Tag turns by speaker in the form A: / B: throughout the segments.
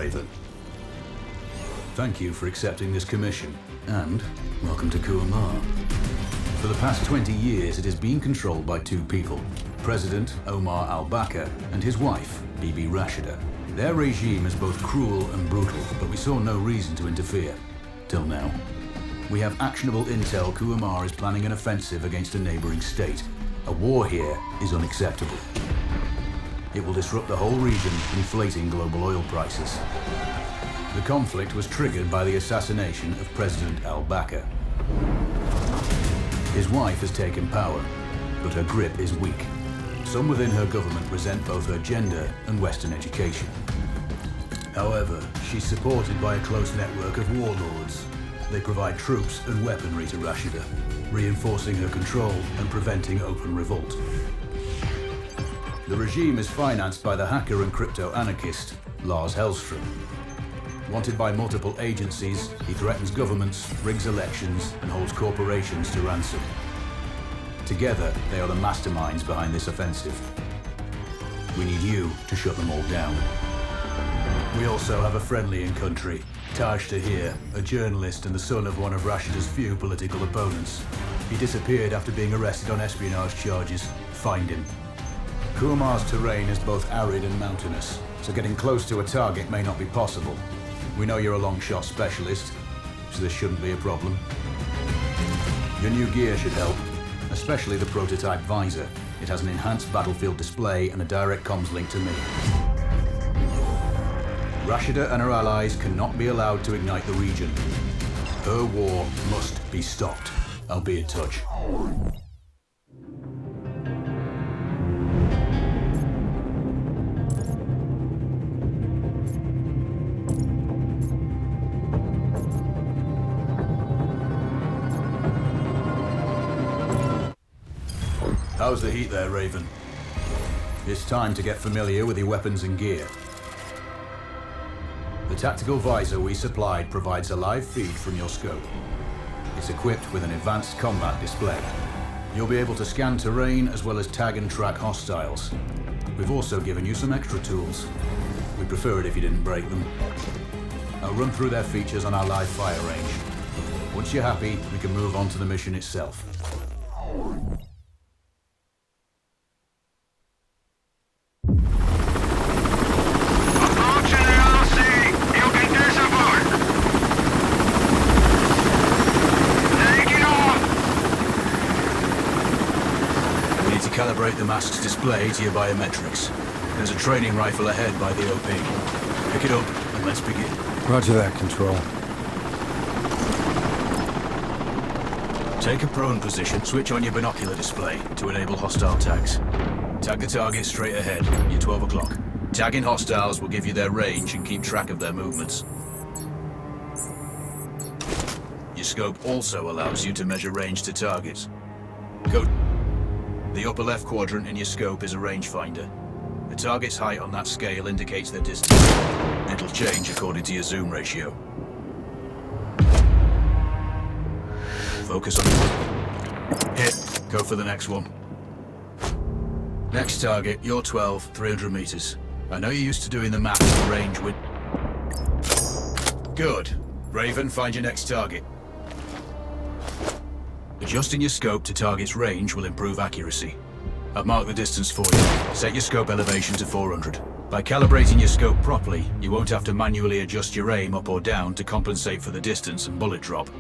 A: Raven. Thank you for accepting this commission, and welcome to Kuamar. For the past 20 years, it has been controlled by two people, President Omar al-Bakr and his wife, Bibi Rashida. Their regime is both cruel and brutal, but we saw no reason to interfere, till now. We have actionable intel Kuamar is planning an offensive against a neighboring state. A war here is unacceptable. It will disrupt the whole region, inflating global oil prices. The conflict was triggered by the assassination of President al-Bakr. His wife has taken power, but her grip is weak. Some within her government resent both her gender and Western education. However, she's supported by a close network of warlords. They provide troops and weaponry to Rashida, reinforcing her control and preventing open revolt. The regime is financed by the hacker and crypto-anarchist, Lars Hellstrom. Wanted by multiple agencies, he threatens governments, rigs elections, and holds corporations to ransom. Together, they are the masterminds behind this offensive. We need you to shut them all down. We also have a friendly in country, Taj Tahir, a journalist and the son of one of Rashida's few political opponents. He disappeared after being arrested on espionage charges. Find him. Kuamar's terrain is both arid and mountainous, so getting close to a target may not be possible. We know you're a long shot specialist, so this shouldn't be a problem. Your new gear should help, especially the prototype visor. It has an enhanced battlefield display and a direct comms link to me. Rashida and her allies cannot be allowed to ignite the region. Her war must be stopped. I'll be in touch. How's the heat there, Raven? It's time to get familiar with your weapons and gear. The tactical visor we supplied provides a live feed from your scope. It's equipped with an advanced combat display. You'll be able to scan terrain as well as tag and track hostiles. We've also given you some extra tools. We'd prefer it if you didn't break them. I'll run through their features on our live fire range. Once you're happy, we can move on to the mission itself. Calibrate the mask's display to your biometrics. There's a training rifle ahead by the OP. Pick it up and let's begin.
B: Roger that, Control.
A: Take a prone position, switch on your binocular display to enable hostile tags. Tag the target straight ahead, you're 12 o'clock. Tagging hostiles will give you their range and keep track of their movements. Your scope also allows you to measure range to targets. Go. The upper left quadrant in your scope is a rangefinder. The target's height on that scale indicates their distance. It'll change according to your zoom ratio. Focus on it. Hit. Go for the next one. Next target, you're 12, 300 meters. I know you're used to doing the math for range with... Good. Raven, find your next target. Adjusting your scope to target's range will improve accuracy. I've marked the distance for you. Set your scope elevation to 400. By calibrating your scope properly, you won't have to manually adjust your aim up or down to compensate for the distance and bullet drop.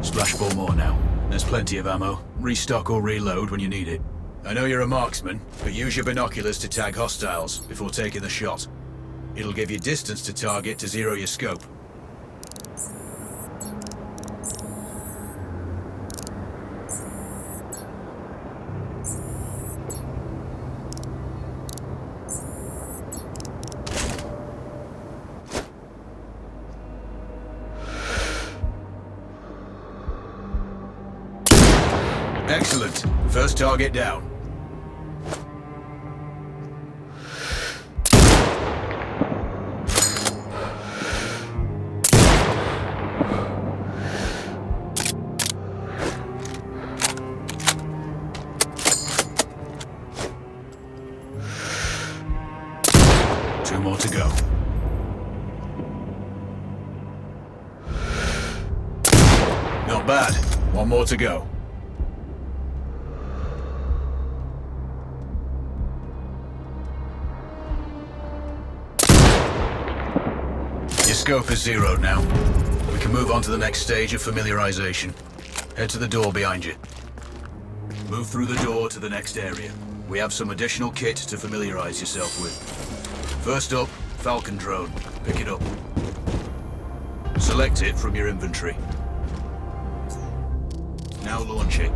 A: Splash 4 more now. There's plenty of ammo. Restock or reload when you need it. I know you're a marksman, but use your binoculars to tag hostiles before taking the shot. It'll give you distance to target to zero your scope. Excellent. First target down. Two more to go. Not bad. One more to go. Your scope is zeroed now. We can move on to the next stage of familiarization. Head to the door behind you. Move through the door to the next area. We have some additional kit to familiarize yourself with. First up, Falcon drone. Pick it up. Select it from your inventory. Now launch it.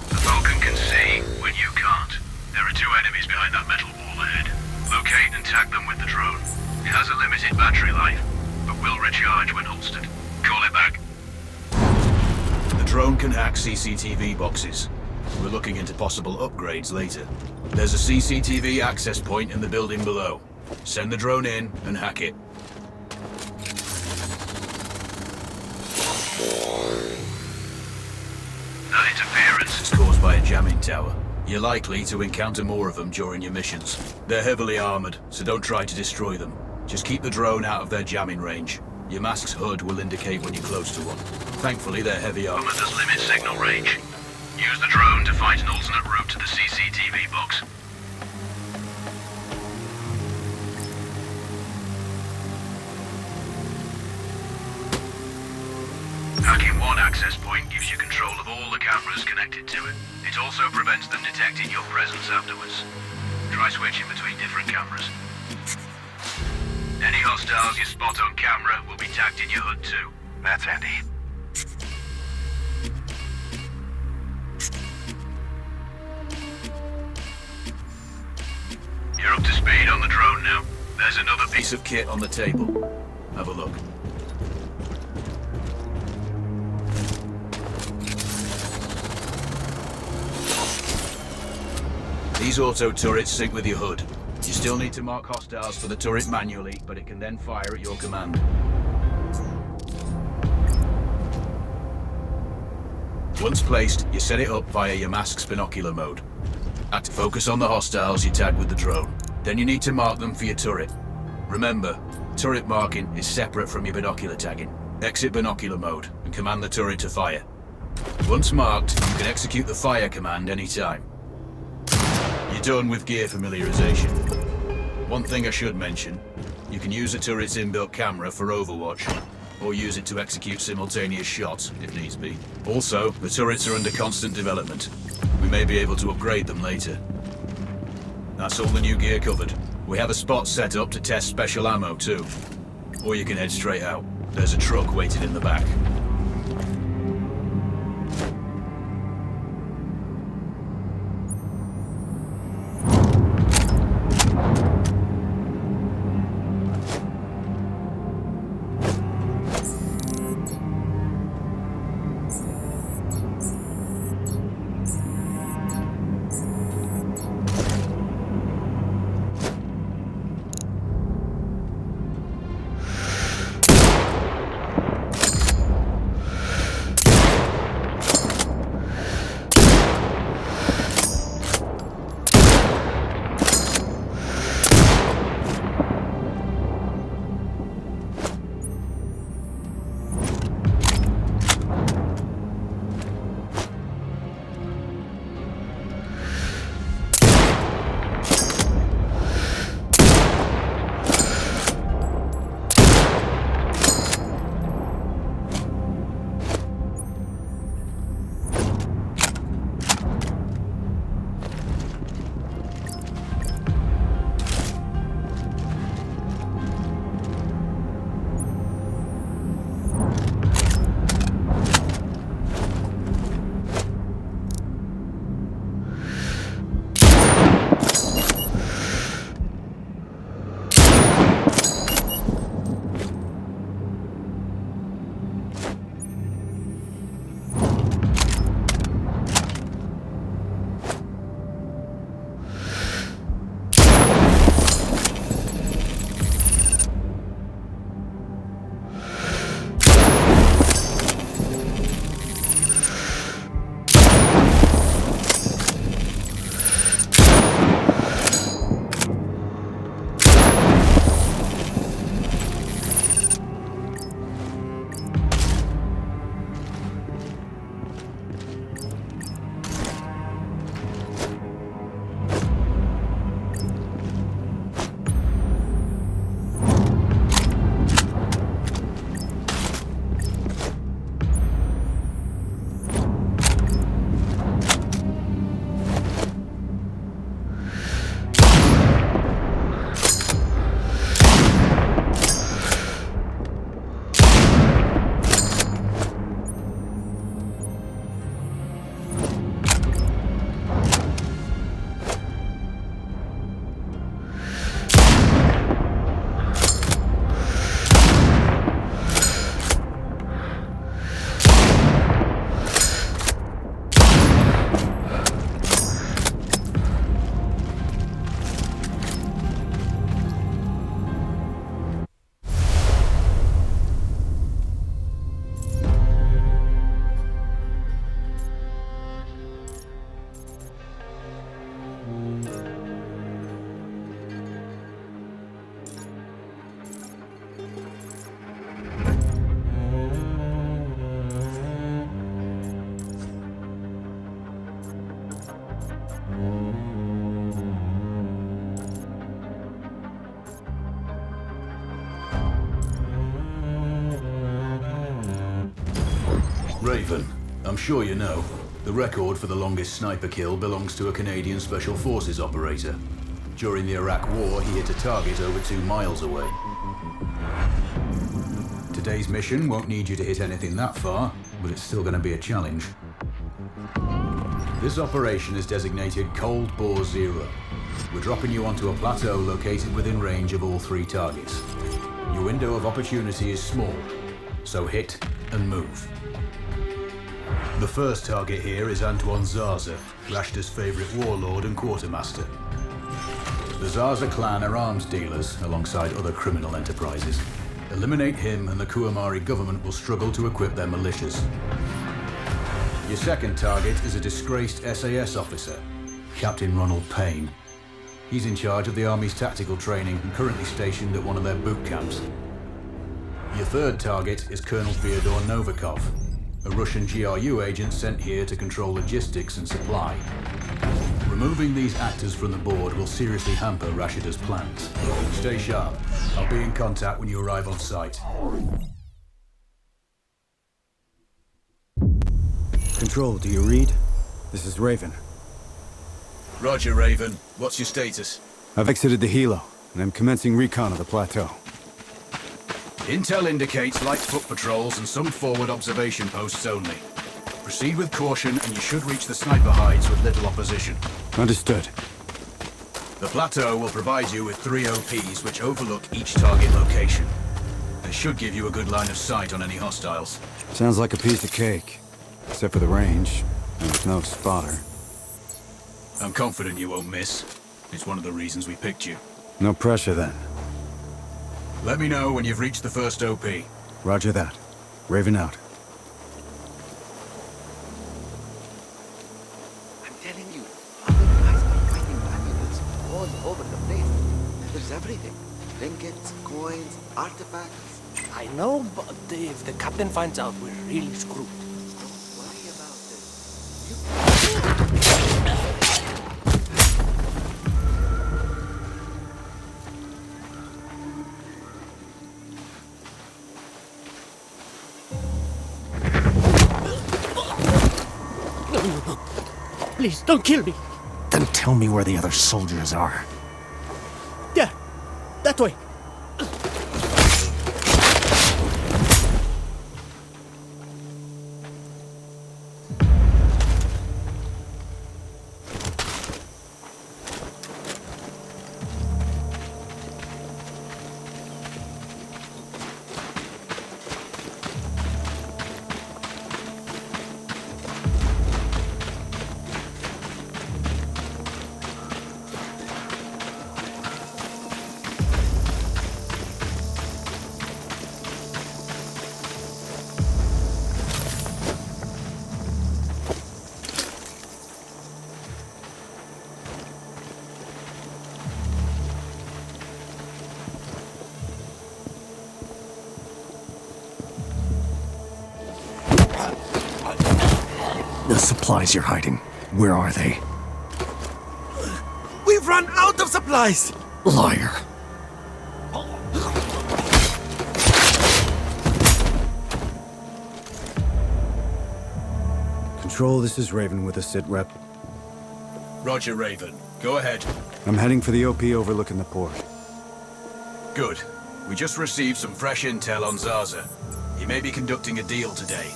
B: The Falcon can see when you can't. There are two enemies behind that metal wall ahead. Locate and tag them with the drone. It has a limited battery life, but will recharge when holstered. Call it back.
A: The drone can hack CCTV boxes. We're looking into possible upgrades later. There's a CCTV access point in the building below. Send the drone in and hack it.
B: That interference
A: It's caused by a jamming tower. You're likely to encounter more of them during your missions. They're heavily armored, so don't try to destroy them. Just keep the drone out of their jamming range. Your mask's HUD will indicate when you're close to one. Thankfully, they're heavy armored.
B: does limit signal range. Use the drone to find an alternate route to the CCTV box. Hacking one access point gives you control of all the cameras connected to it. It also prevents them detecting your presence afterwards. Try switching between different cameras. Any hostiles you spot on camera will be tagged in your HUD too. That's handy. You're up to speed on the drone now. There's another
A: Piece of kit on the table. Have a look. These auto turrets sync with your HUD. You still need to mark hostiles for the turret manually, but it can then fire at your command. Once placed, you set it up via your mask's binocular mode. Act focus on the hostiles you tag with the drone. Then you need to mark them for your turret. Remember, turret marking is separate from your binocular tagging. Exit binocular mode and command the turret to fire. Once marked, you can execute the fire command anytime. You're done with gear familiarization. One thing I should mention, you can use a turret's inbuilt camera for overwatch, or use it to execute simultaneous shots, if needs be. Also, the turrets are under constant development. We may be able to upgrade them later. That's all the new gear covered. We have a spot set up to test special ammo too. Or you can head straight out. There's a truck waiting in the back. Raven, I'm sure you know, the record for the longest sniper kill belongs to a Canadian Special Forces operator. During the Iraq War, he hit a target over 2 miles away. Today's mission won't need you to hit anything that far, but it's still going to be a challenge. This operation is designated Cold Bore Zero. We're dropping you onto a plateau located within range of all 3 targets. Your window of opportunity is small, so hit and move. The first target here is Antoine Zaza, Rashta's favorite warlord and quartermaster. The Zaza clan are arms dealers alongside other criminal enterprises. Eliminate him and the Kuamari government will struggle to equip their militias. Your second target is a disgraced SAS officer, Captain Ronald Payne. He's in charge of the Army's tactical training and currently stationed at one of their boot camps. Your third target is Colonel Fyodor Novikov, a Russian GRU agent sent here to control logistics and supply. Removing these actors from the board will seriously hamper Rashida's plans. Stay sharp. I'll be in contact when you arrive on site.
C: Control, do you read? This is Raven.
A: Roger, Raven. What's your status?
C: I've exited the helo, and I'm commencing recon of the plateau.
A: Intel indicates light foot patrols and some forward observation posts only. Proceed with caution and you should reach the sniper hides with little opposition.
C: Understood.
A: The plateau will provide you with 3 OPs which overlook each target location. They should give you a good line of sight on any hostiles.
C: Sounds like a piece of cake. Except for the range, and with no spotter.
A: I'm confident you won't miss. It's one of the reasons we picked you.
C: No pressure then.
A: Let me know when you've reached the first OP.
C: Roger that. Raven out.
D: I'm telling you, other guys are finding valuables all over the place. There's everything. Trinkets, coins, artifacts.
E: I know, but if the captain finds out, we're really screwed.
D: Don't worry about it.
E: Please, don't kill me.
F: Then tell me where the other soldiers are.
E: There, that way.
F: The supplies you're hiding, where are they?
D: We've run out of supplies!
F: Liar.
C: Control, this is Raven with a sit rep.
A: Roger, Raven. Go ahead.
C: I'm heading for the OP overlooking the port.
A: Good. We just received some fresh intel on Zaza. He may be conducting a deal today.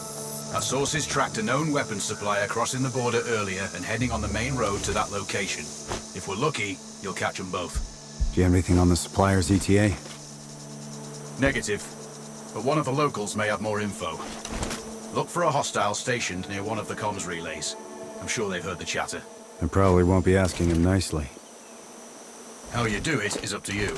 A: Our sources tracked a known weapons supplier crossing the border earlier and heading on the main road to that location. If we're lucky, you'll catch them both.
C: Do you have anything on the supplier's ETA?
A: Negative. But one of the locals may have more info. Look for a hostile stationed near one of the comms relays. I'm sure they've heard the chatter.
C: I probably won't be asking him nicely.
A: How you do it is up to you.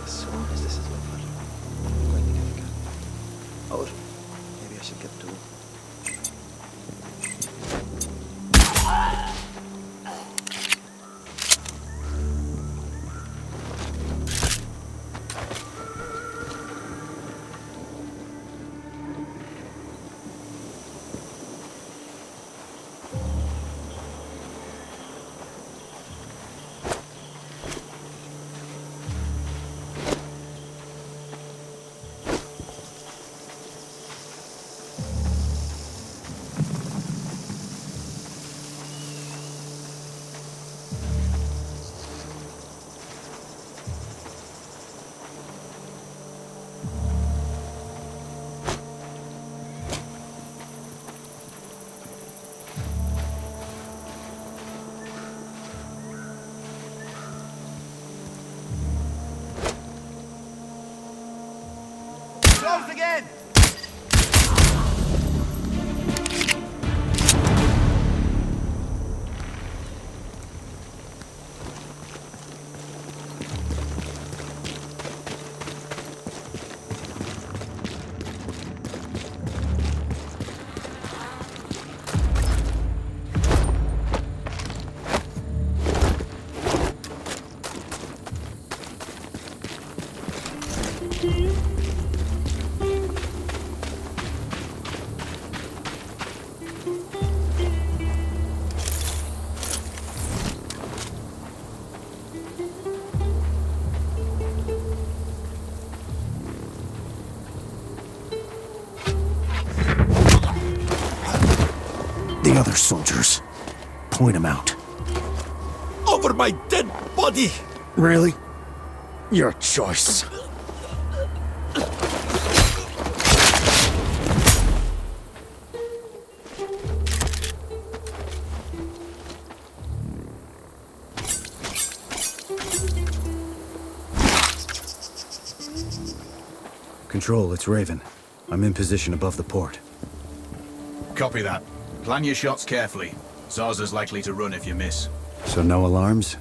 D: As soon as this is over, I'm going yourselves again!
F: The other soldiers. Point them out.
G: Over my dead body!
F: Really? Your choice.
C: Control, it's Raven. I'm in position above the port.
A: Copy that. Plan your shots carefully. Zarza's likely to run if you miss.
C: So no alarms?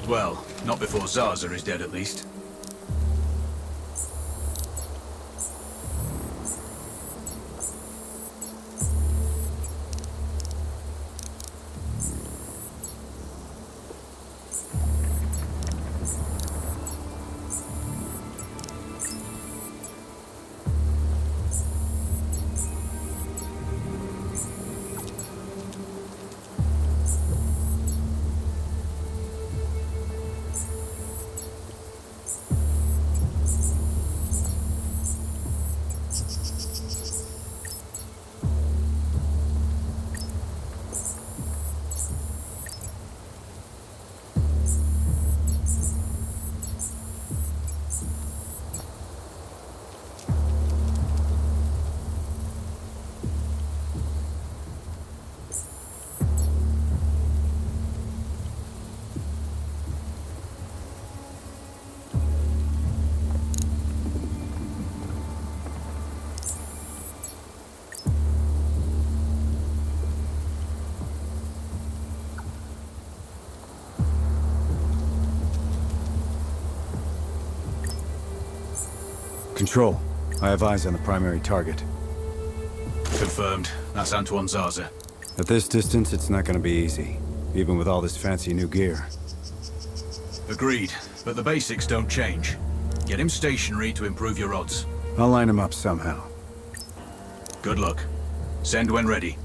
A: Well, not before Zarza is dead at least.
C: Control, I have eyes on the primary target.
A: Confirmed. That's Antoine Zarza.
C: At this distance, it's not gonna be easy, even with all this fancy new gear.
A: Agreed, but the basics don't change. Get him stationary to improve your odds.
C: I'll line him up somehow.
A: Good luck. Send when ready.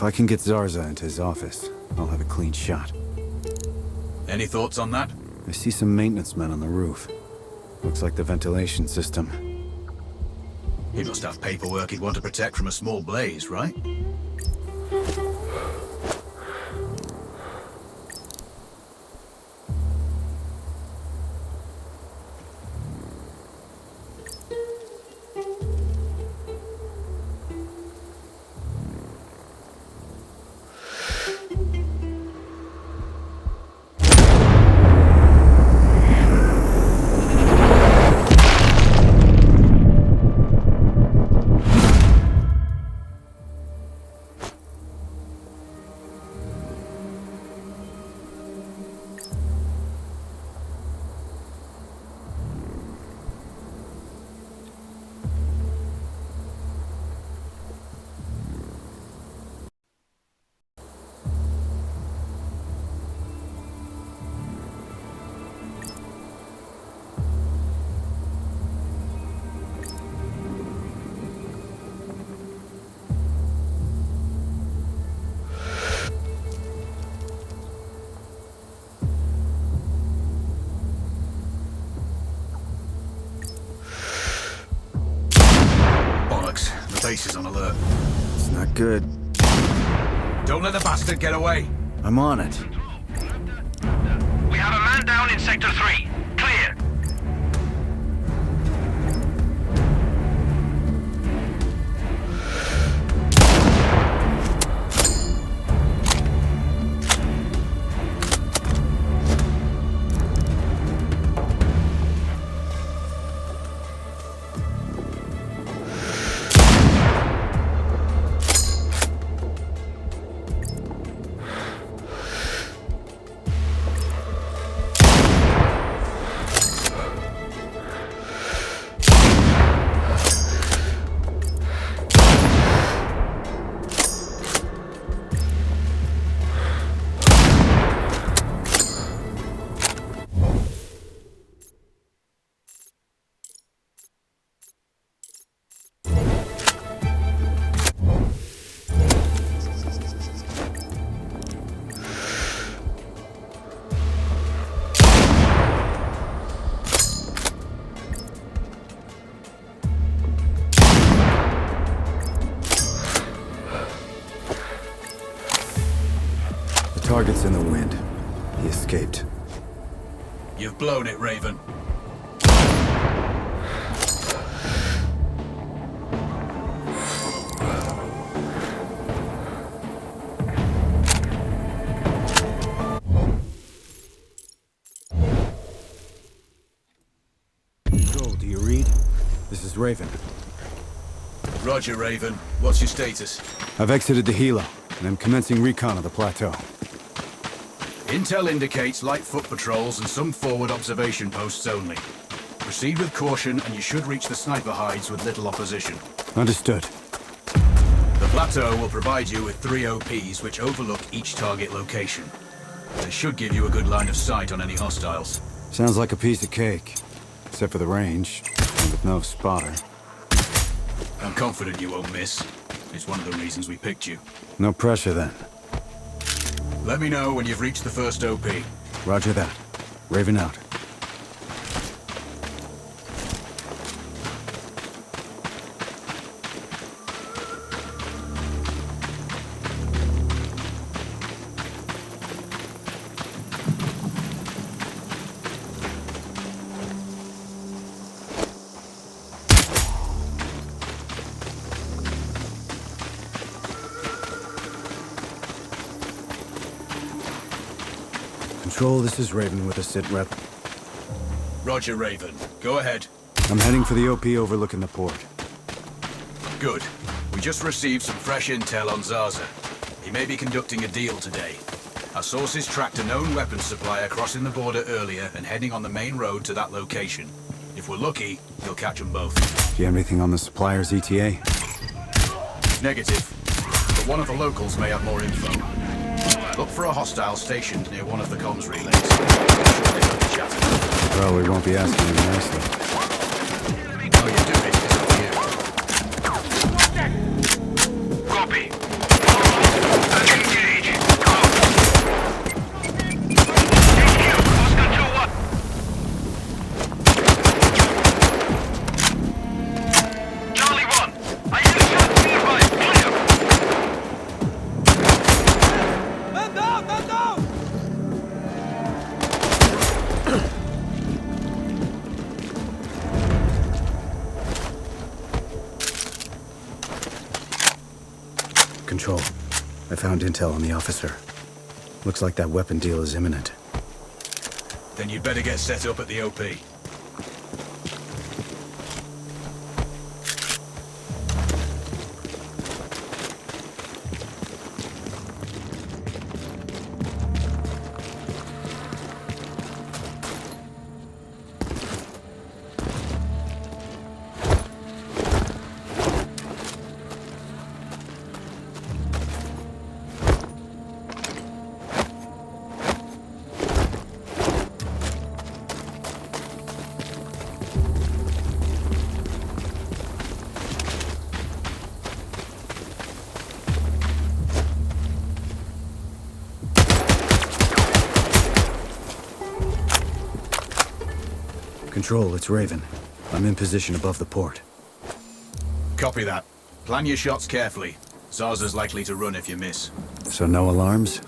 C: If I can get Zarza into his office, I'll have a clean shot.
A: Any thoughts on that?
C: I see some maintenance men on the roof. Looks like the ventilation system.
A: He must have paperwork he'd want to protect from a small blaze, right?
F: Not good.
A: Don't let the bastard get away.
F: I'm on it.
B: We have a man down in Sector 3. Clear.
C: Target's in the wind. He escaped.
A: You've blown it, Raven.
C: Joel, do you read? This is Raven.
A: Roger, Raven. What's your status?
C: I've exited the helo, and I'm commencing recon of the plateau.
A: Intel indicates light foot patrols and some forward observation posts only. Proceed with caution and you should reach the sniper hides with little opposition.
C: Understood.
A: The plateau will provide you with 3 OPs which overlook each target location. They should give you a good line of sight on any hostiles.
C: Sounds like a piece of cake. Except for the range, and with no spotter.
A: I'm confident you won't miss. It's one of the reasons we picked you.
C: No pressure then.
A: Let me know when you've reached the first OP.
C: Roger that. Raven out. Control, this is Raven with a sit rep.
A: Roger, Raven. Go ahead.
C: I'm heading for the OP overlooking the port.
A: Good. We just received some fresh intel on Zaza. He may be conducting a deal today. Our sources tracked a known weapons supplier crossing the border earlier and heading on the main road to that location. If we're lucky, you'll catch them both.
C: Do you have anything on the supplier's ETA?
A: Negative. But one of the locals may have more info. Look for a hostile stationed near one of the comms relays.
C: Probably won't be asking him nicely.
A: How you do it is up to you.
B: Copy. Engage. Go. HQ, Oscar 2-1. Charlie 1. I hear shots nearby. Clear.
E: Man down! Man down!
C: Control. I found intel on the officer. Looks like that weapon deal is imminent.
A: Then you'd better get set up at the OP.
C: Control, it's Raven. I'm in position above the port.
A: Copy that. Plan your shots carefully. Zarza's likely to run if you miss.
C: So no alarms?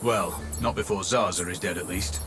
A: Well, not before Zarza is dead at least.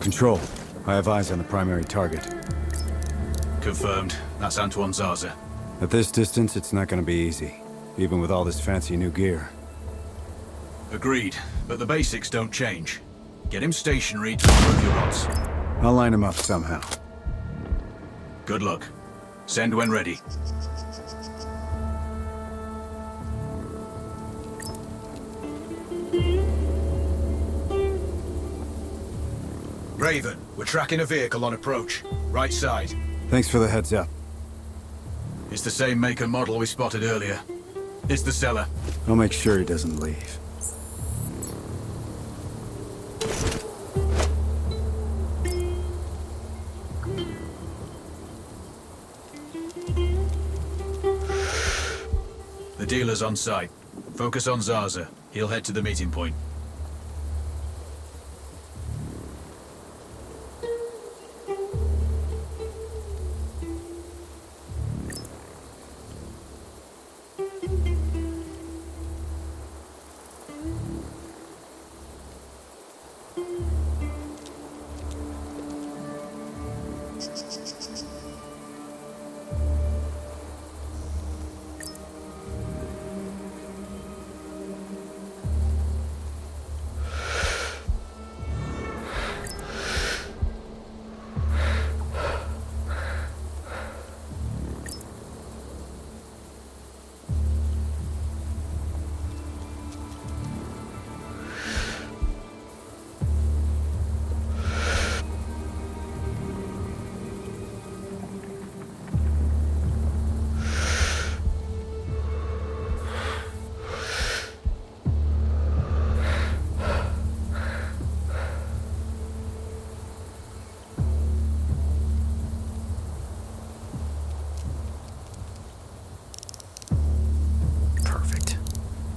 C: Control. I have eyes on the primary target.
A: Confirmed. That's Antoine Zarza.
C: At this distance, it's not gonna be easy. Even with all this fancy new gear.
A: Agreed, but the basics don't change. Get him stationary to improve your odds.
C: I'll line him up somehow.
A: Good luck. Send when ready. Raven, we're tracking a vehicle on approach. Right side.
C: Thanks for the heads up.
A: It's the same make and model we spotted earlier. It's the seller.
C: I'll make sure he doesn't leave.
A: The dealer's on site. Focus on Zarza. He'll head to the meeting point.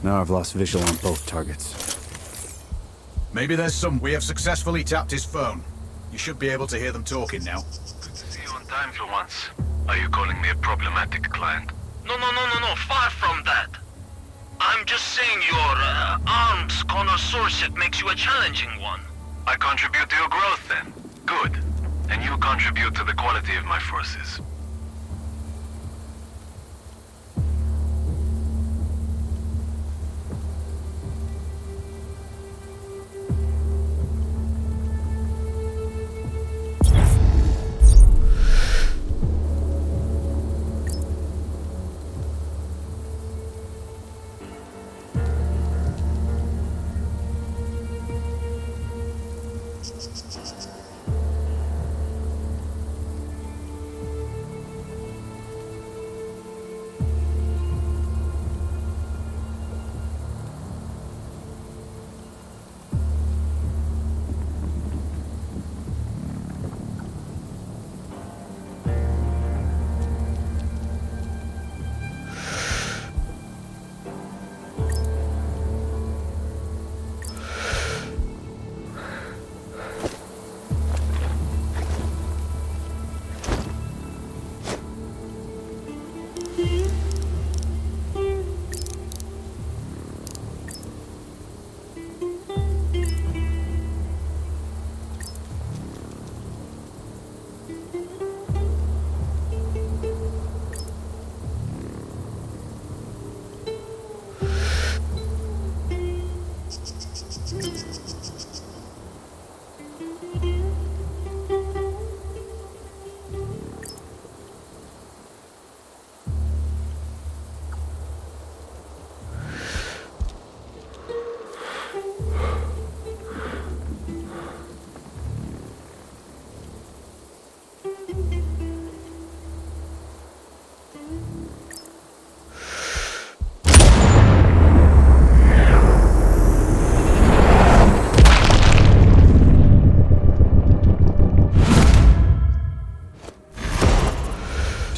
C: Now I've lost visual on both targets.
A: Maybe there's some. We have successfully tapped his phone. You should be able to hear them talking now.
B: Good to see you on time for once. Are you calling me a problematic client? No, far from that. I'm just saying your arms connoisseurship makes you a challenging one. I contribute to your growth then. Good. And you contribute to the quality of my forces.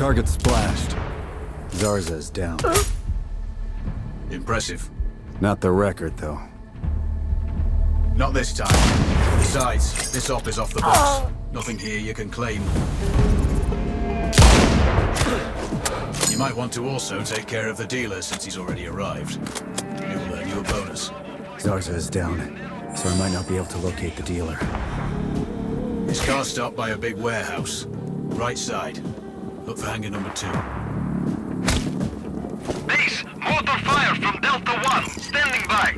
C: Target splashed. Zarza's down.
A: Impressive.
C: Not the record, though.
A: Not this time. Besides, this op is off the books. Nothing here you can claim. You might want to also take care of the dealer since he's already arrived. He'll earn you a bonus.
C: Zarza is down, so I might not be able to locate the dealer.
A: His car stopped by a big warehouse. Right side. Look for hangar number 2.
B: Base, mortar fire from Delta 1. Standing by.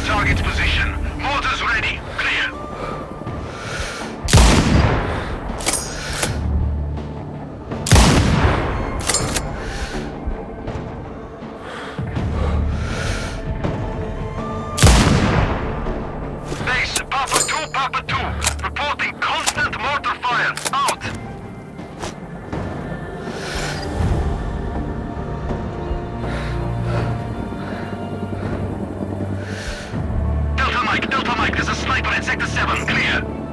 B: Target position. Mortars ready. Clear. Base, Papa 2. Reporting constant mortar fire. Out. Delta Mike, there's a sniper in Sector 7. Clear.